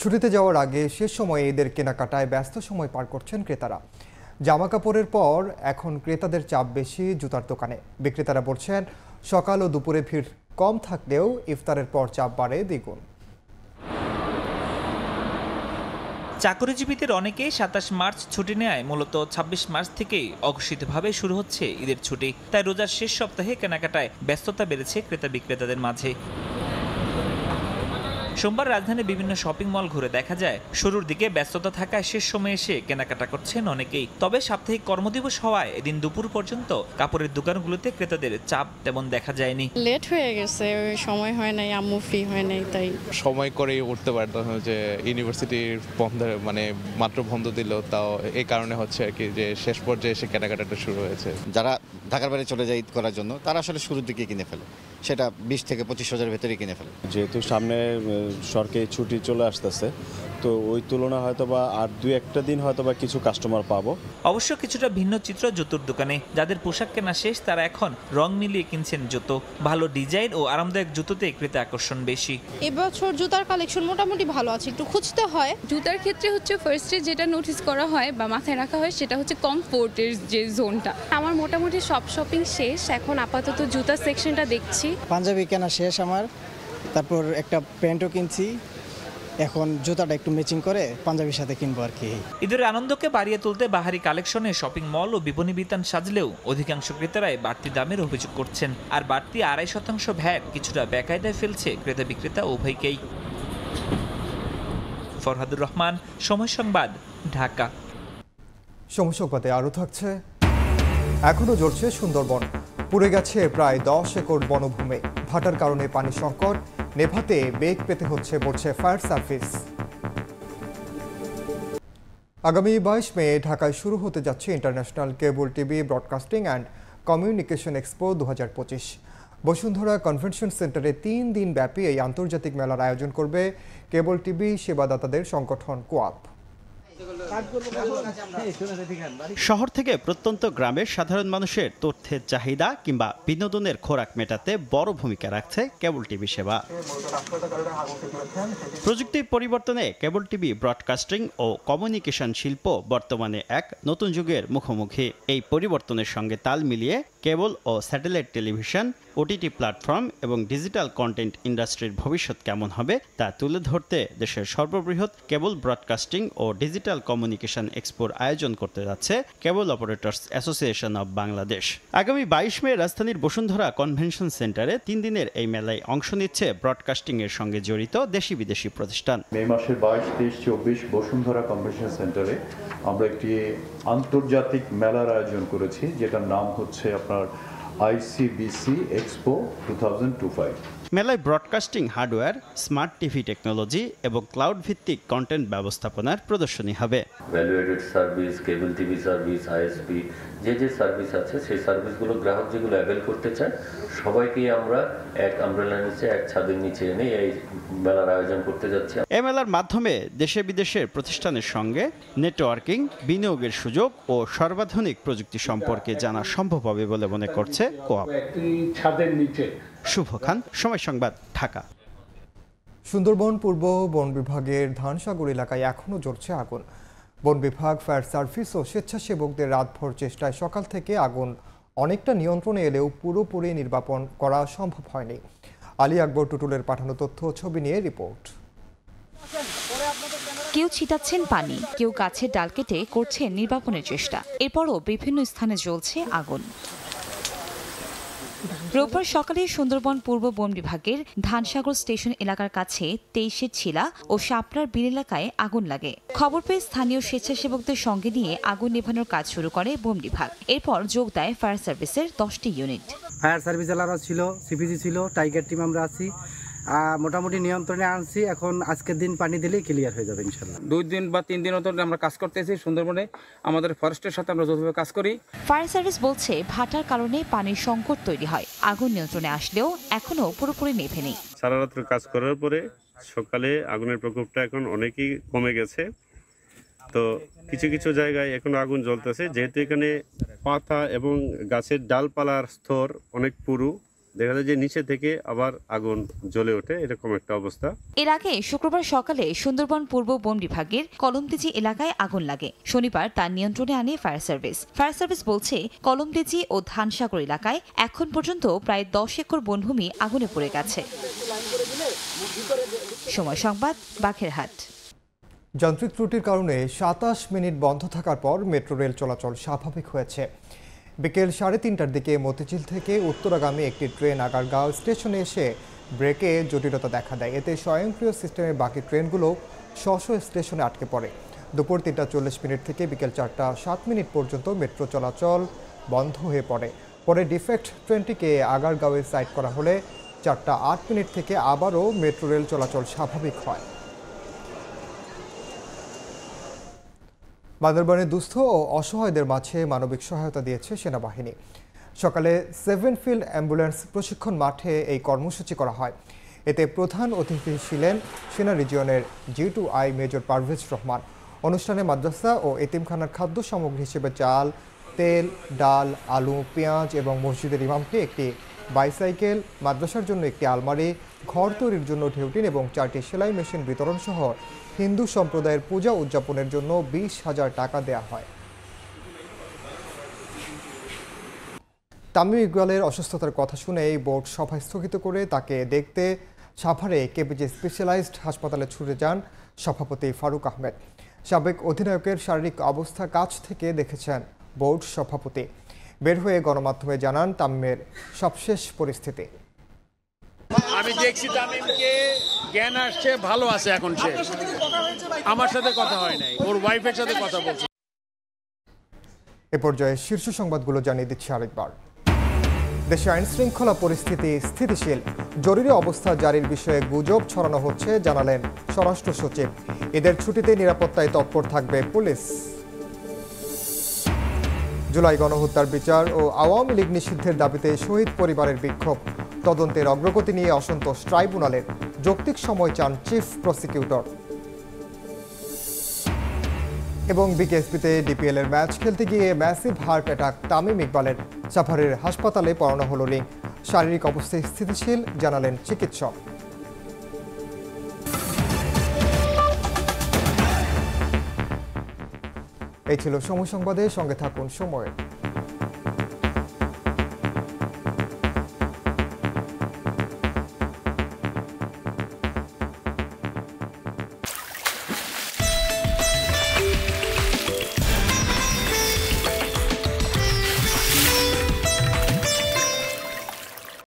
ছুটিতে যাওয়ার আগে শেষ সময়ে ঈদের কেনাকাটায় ব্যস্ত সময় পার করছেন ক্রেতারা। জামা কাপড়ের পর এখন ক্রেতাদের চাপ বেশি জুতার দোকানে। বিক্রেতারা বলছেন সকাল ও দুপুরে ভিড় কম থাকলেও ইফতারের পর চাপ বাড়ে দ্বিগুণ। চাকরিজীবীদের অনেকেই ২৭ মার্চ ছুটি নেয়। মূলত ২৬ মার্চ থেকেই অঘোষিতভাবে শুরু হচ্ছে ঈদের ছুটি। তাই রোজার শেষ সপ্তাহে কেনাকাটায় ব্যস্ততা বেড়েছে ক্রেতা বিক্রেতাদের মাঝে। সোমবার রাজধানীর বিভিন্ন শপিং মল ঘুরে দেখা যায় শুরুর দিকে ব্যস্ততা থাকায় শেষ সময়ে এসে কেনাকাটা করছেন অনেকেই। তবে সাপ্তাহিক কর্মদিবস হওয়ায় এদিন দুপুর পর্যন্ত কাপড়ের দোকানগুলোতে ক্রেতাদের চাপ তেমন দেখা যায়নি। লেট হয়ে গেছে, সময় হয় নাই, আম্মু ফ্রি হয় নাই, তাই সময় করে উঠতে পারতাম। যে ইউনিভার্সিটির বন্ধ মানে মাত্র বন্ধ দিল, তাও এই কারণে হচ্ছে আর কি যে শেষ পর্যায়ে এসে কেনাকাটাটা শুরু হয়েছে। যারা ঢাকার বাইরে চলে যায় ঈদ করার জন্য তারা আসলে শুরুর দিকে কিনে ফেলে, সেটা 20 থেকে 25 হাজারের ভেতরে কিনে ফেলে। যেহেতু সামনে সরকারি ছুটি চলে আসতেছে, তো ওই তুলনা হয়তোবা আর 2-1টা দিন হয়তোবা কিছু কাস্টমার পাবো। অবশ্য কিছুটা ভিন্ন চিত্র জুতোর দোকানে। যাদের পোশাক কেনা শেষ তারা এখন রং মিলিয়ে কিনছেন জুতো। ভালো ডিজাইন ও আরামদায়ক জুতোতে ক্রেতা আকর্ষণ বেশি। এবছর জুতার কালেকশন মোটামুটি ভালো আছে, একটু খুঁজতে হয়। জুতার ক্ষেত্রে হচ্ছে ফার্স্টে যেটা নোটিস করা হয় বা মাথায় রাখা হয় সেটা হচ্ছে কমফোর্টের যে জোনটা। আমার মোটামুটি সব শপিং শেষ, এখন আপাতত জুতার সেকশনটা দেখছি। পাঞ্জাবি কেনা শেষ আমার, তারপর একটা প্যান্টও কিনছি, এখন জুতাটা একটু ম্যাচিং করে পাঞ্জাবির সাথে কিনবো আর কি। ঈদের আনন্দকে বাড়িয়ে তুলতে বাহারি কালেকশনে শপিং মল ও বিপণী বিতান সাজলেও অধিকাংশ ক্রেতারাই বাড়তি দামের অভিযোগ করছেন। আর বাড়তি 2.5% ভ্যাট কিছুটা বেকায়দায় ফেলছে ক্রেতা বিক্রেতা উভয়কেই। ফরহাদুর রহমান, সময় সংবাদ, ঢাকা। সময় সংবাদে আরও থাকছে, এখনও জ্বলছে সুন্দরবন। পুড়ে গেছে প্রায় 10 একর বনভূমি। ভাটার কারণে পানি সংকট নেভাতে বেগ পেতে হচ্ছে বলছে ফায়ার সার্ভিস। আগামী 22 মে ঢাকায় শুরু হতে যাচ্ছে international cable TV broadcasting and communication expo 2025। Bashundhara convention সেন্টারে 3 দিন ব্যাপী এই আন্তর্জাতিক মেলার আয়োজন করবে কেবল টিভি সেবাদাতাদের সংগঠন কোয়াপ। শহর থেকে প্রত্যন্ত গ্রামের সাধারণ মানুষের তথ্যের চাহিদা কিংবা বিনোদনের খোরাক মেটাতে বড় ভূমিকা রাখছে কেবল টিভি সেবা। প্রযুক্তির পরিবর্তনে কেবল টিভি ব্রডকাস্টিং ও কমিউনিকেশন শিল্প বর্তমানে এক নতুন যুগের মুখোমুখি। এই পরিবর্তনের সঙ্গে তাল মিলিয়ে কেবল ও স্যাটেলাইট টেলিভিশন, ওটিটি প্ল্যাটফর্ম এবং ডিজিটাল কন্টেন্ট ইন্ডাস্ট্রির ভবিষ্যৎ কেমন হবে তা তুলে ধরতে দেশের সর্ববৃহৎ কেবল ব্রডকাস্টিং ও ডিজিটাল কমিউনিকেশন এক্সপোর আয়োজন করতে যাচ্ছে কেবল অপারেটরস অ্যাসোসিয়েশন অব বাংলাদেশ। আগামী 22 মে রাজধানীর বসুন্ধরা কনভেনশন সেন্টারে 3 দিনের এই মেলায় অংশ নিচ্ছে ব্রডকাস্টিং এর সঙ্গে জড়িত দেশি বিদেশি প্রতিষ্ঠান। মে মাসের 22, 23, 24 বসুন্ধরা কনভেনশন সেন্টারে আমরা একটি আন্তর্জাতিক মেলার আয়োজন করেছি, যেটার নাম হচ্ছে আপনার আইসিবিসি এক্সপো 2025। মেলায় broadcasting hardware, smart TV technology এবং ক্লাউড ভিত্তিক কন্টেন্ট ব্যবস্থাপনার প্রদর্শনী হবে। Value aided service, cable TV service, ISP যে সার্ভিস আছে সেই সার্ভিসগুলো গ্রাহক যেগুলো অ্যাভেল করতে চায় সবাইকে আমরা এক আমব্রেলার নিচে, এক ছাদের নিচে এনে এই মেলার আয়োজন করতে যাচ্ছি। এই মেলার মাধ্যমে দেশে বিদেশের প্রতিষ্ঠানের সঙ্গে নেটওয়ার্কিং, বিনিয়োগের সুযোগ ও সর্বাধুনিক প্রযুক্তি সম্পর্কে জানা সম্ভব হবে বলে মনে করছে কোয়াপ। শুভ খান, সময় সংবাদ, ঢাকা। সুন্দরবন পূর্ব বন বিভাগের ধানসাগর এলাকায় এখনও জ্বলছে আগুন। বন বিভাগ, ফায়ার সার্ভিস ও স্বেচ্ছাসেবকদের রাতভর চেষ্টায় সকাল থেকে আগুন অনেকটা নিয়ন্ত্রণে এলেও পুরোপুরি নির্বাপন করা সম্ভব হয়নি। আলী আকবর টুটুলের পাঠানো তথ্য ছবি নিয়ে রিপোর্ট। কেউ ছিটাচ্ছেন পানি, কেউ গাছের ডাল কেটে করছেন নির্বাপনের চেষ্টা। এরপরও বিভিন্ন স্থানে জ্বলছে আগুন। রোববার সকালে সুন্দরবন পূর্ব বন বিভাগের ধানসাগর স্টেশন এলাকার কাছে 23 ছিলা ও শাপলার বিল এলাকায় আগুন লাগে। খবর পেয়ে স্থানীয় স্বেচ্ছাসেবকদের সঙ্গে নিয়ে আগুন নেভানোর কাজ শুরু করে বন বিভাগ। এরপর যোগ দেয় ফায়ার সার্ভিসের 10টি ইউনিট। ফায়ার সার্ভিস এলাকা ছিল, সিপিজি ছিল, টাইগার টিম আমরা আছি, মোটামুটি নিয়ন্ত্রণে আনছি। এখন আজকের দিন পানি দিলেই ক্লিয়ার হয়ে যাবে ইনশাআল্লাহ। 2 দিন বা 3 দিন ধরে আমরা কাজ করতেছি সুন্দরবনে। আমাদের ফরেস্টের সাথে আমরা যৌথভাবে কাজ করি। ফায়ার সার্ভিস বলছে ভাটার কারণে পানির সংকট তৈরি হয়। আগুন নিয়ন্ত্রণে আসলেও এখনো পুরোপুরি নেভেনি। সারা রাত কাজ করার পরে সকালে আগুনের প্রকোপটা এখন অনেকই কমে গেছে। তো কিছু কিছু জায়গায় এখন আগুন জ্বলতেছে, যেহেতু এখানে পাতা এবং গাছের ডালপালার স্তর অনেক পুরু, দেখা যায় যে নিচে থেকে আবার আগুন জ্বলে ওঠে, এরকম একটা অবস্থা। এর আগে শুক্রবার সকালে সুন্দরবন পূর্ব বন বিভাগের কলমদিজি এলাকায় আগুন লাগে। শনিবার তার নিয়ন্ত্রণে আনে ফায়ার সার্ভিস। ফায়ার সার্ভিস বলছে, কলমদিজি ও ধানসাগর এলাকায় এখন পর্যন্ত প্রায় 10 একর বনভূমি আগুনে পড়ে গেছে। সময় সংবাদ, বাঘেরহাট। যান্ত্রিক ত্রুটির কারণে 27 মিনিট বন্ধ থাকার পর মেট্রো রেল চলাচল স্বাভাবিক হয়েছে। বিকেল 3:30টার দিকে মতিঝিল থেকে উত্তরাগামী একটি ট্রেন আগারগাঁও স্টেশনে এসে ব্রেকে জটিলতা দেখা দেয়। এতে স্বয়ংক্রিয় সিস্টেমের বাকি ট্রেনগুলো স্ব স্টেশনে আটকে পড়ে। দুপুর 3:40 থেকে বিকেল 4:07 পর্যন্ত মেট্রো চলাচল বন্ধ হয়ে পড়ে। পরে ডিফেক্ট ট্রেনটিকে আগারগাঁওয়ে সাইড করা হলে 4:08 থেকে আবারও মেট্রো রেল চলাচল স্বাভাবিক হয়। বান্দরবানে দুস্থ ও অসহায়দের মাঝে মানবিক সহায়তা দিয়েছে সেনাবাহিনী। সকালে 7 ফিল্ড অ্যাম্বুলেন্স প্রশিক্ষণ মাঠে এই কর্মসূচি করা হয়। এতে প্রধান অতিথি ছিলেন সেনা রিজিয়নের G2I মেজর পারভেজ রহমান। অনুষ্ঠানে মাদ্রাসা ও এতিমখানার খাদ্য সামগ্রী হিসেবে চাল, তেল, ডাল, আলু, পেঁয়াজ এবং মসজিদের ইমামকে একটি বাইসাইকেল, মাদ্রাসার জন্য একটি আলমারি, ঘর তৈরির জন্য ঢেউটিন এবং 4টি সেলাই মেশিন বিতরণ সহ হিন্দু সম্প্রদায়ের পূজা উদযাপনের জন্য 20,000 টাকা দেওয়া হয়। তামিম ইকবালের অসুস্থতার কথা শুনে বোর্ড সভা স্থগিত করে তাকে দেখতে সাভারে কেপিজি স্পেশালাইজড হাসপাতালে ছুটে যান সভাপতি ফারুক আহমেদ। সাবেক অধিনায়কের শারীরিক অবস্থা কাছ থেকে দেখেছেন বোর্ড সভাপতি। বের হয়ে গণমাধ্যমে জানান তামিমের সবশেষ পরিস্থিতি। আমি দেখছি তামিমকে, জ্ঞান আসছে, ভালো আছে এখন সে। আমার সাথে কথা হয় নাই, ওর ওয়াইফের সাথে কথা বলছে। এ পর্যায়ে শীর্ষ সংবাদগুলো জানিয়ে দিচ্ছি আরেকবার। দেশে আইন শৃঙ্খলা পরিস্থিতি স্থিতিশীল। জরুরি অবস্থা জারির বিষয়ে গুজব ছড়ানো হচ্ছে, জানালেন স্বরাষ্ট্র সচিব। ঈদের ছুটিতে নিরাপত্তায় তৎপর থাকবে পুলিশ। জুলাই গণহত্যার বিচার ও আওয়ামী লীগ নিষিদ্ধের দাবিতে শহীদ পরিবারের বিক্ষোভ। তদন্তের অগ্রগতি নিয়ে অসন্তোষ ট্রাইব্যুনালের। যৌক্তিক সময় চান চিফ প্রসিকিউটর। এবং বিকেএসপিতে ডিপিএল এর ম্যাচ খেলতে গিয়ে ম্যাসিভ হার্ট অ্যাটাক তামিম ইকবালের। সাভারের হাসপাতালে পড়ানো হলো রিং। শারীরিক অবস্থায় স্থিতিশীল, জানালেন চিকিৎসক। এই ছিল সময় সংবাদে, সঙ্গে থাকুন সময়ের।